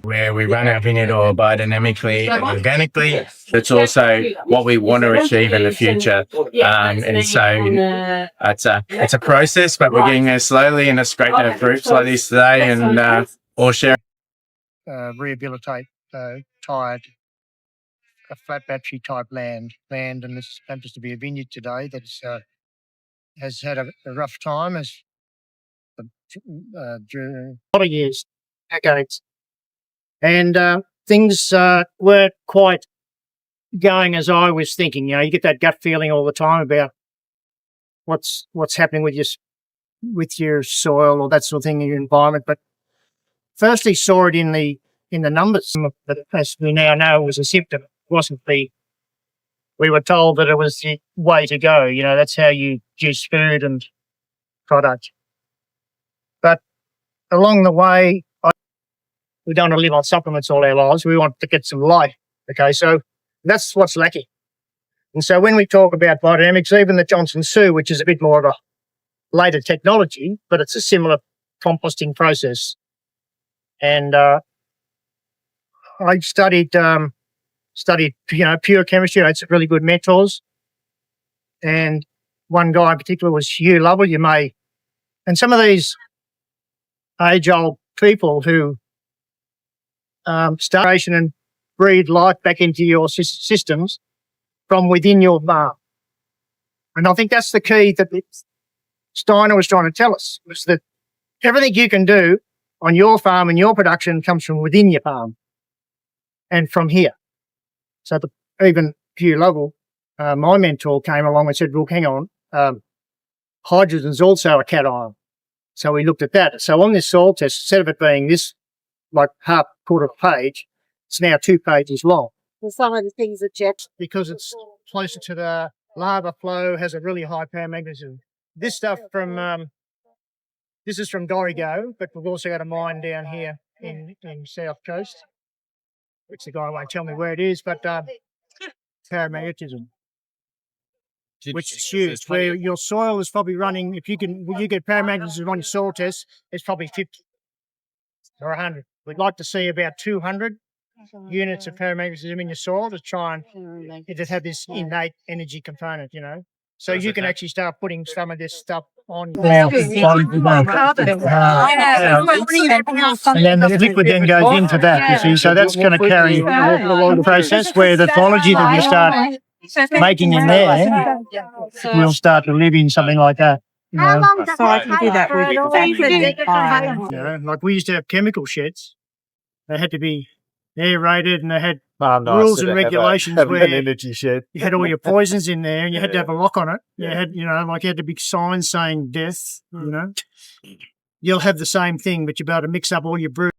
where we run our vineyard oil biodynamically and organically. That's also what we want to achieve in the future. And so it's a process, but we're getting there slowly, and it's great to have groups like this today and all sharing. Rehabilitate tired, a flat battery type land, and this happens to be a vineyard today that has had a rough time as during a lot of years, decades, and things weren't quite going as I was thinking. You know, you get that gut feeling all the time about what's happening with your soil or that sort of thing in your environment. But firstly, saw it in the numbers. But as we now know, was a symptom. It wasn't the. We were told that it was the way to go. You know, that's how you juice food and product. But along the way, we don't want to live on supplements all our lives. We want to get some light. Okay, so that's what's lacking. And so when we talk about biodynamics, even the Johnson Su, which is a bit more of a later technology, but it's a similar composting process. And I studied pure chemistry. I had some really good mentors. And one guy in particular was Hugh Lovell. And some of these age-old people who start and breathe life back into your systems from within your farm. And I think that's the key that Steiner was trying to tell us, was that everything you can do on your farm and your production comes from within your farm and from here. So even Hugh Lovell, my mentor, came along and said, look, hang on, hydrogen's also a cation. So we looked at that. So on this soil test, instead of it being this, like half quarter of a page, it's now 2 pages long. And some of the things that Jet... Because it's closer to the lava flow, has a really high paramagnetism. This stuff this is from Dorrigo, but we've also got a mine down here in South Coast, which the guy won't tell me where it is, but paramagnetism, which is huge, where your soil is probably running, if you get paramagnetism on your soil test, it's probably 50 or 100. We'd like to see about 200 units of paramagnetism in your soil to try and just have this innate energy component, you know. So you can actually start putting some of this stuff on. And then the liquid then goes into that, you see. So that's going to carry the process where the biology that we start making in there will start to live in something like that. You know. How long does So I it can do take that for with it all everything. to You know, like we used to have chemical sheds. They had to be aerated and they had rules and regulations have where an energy shed. you had all your poisons in there and you had to have a lock on it. You had, you had the big signs saying death, you know. You'll have the same thing, but you'll be able to mix up all your brew.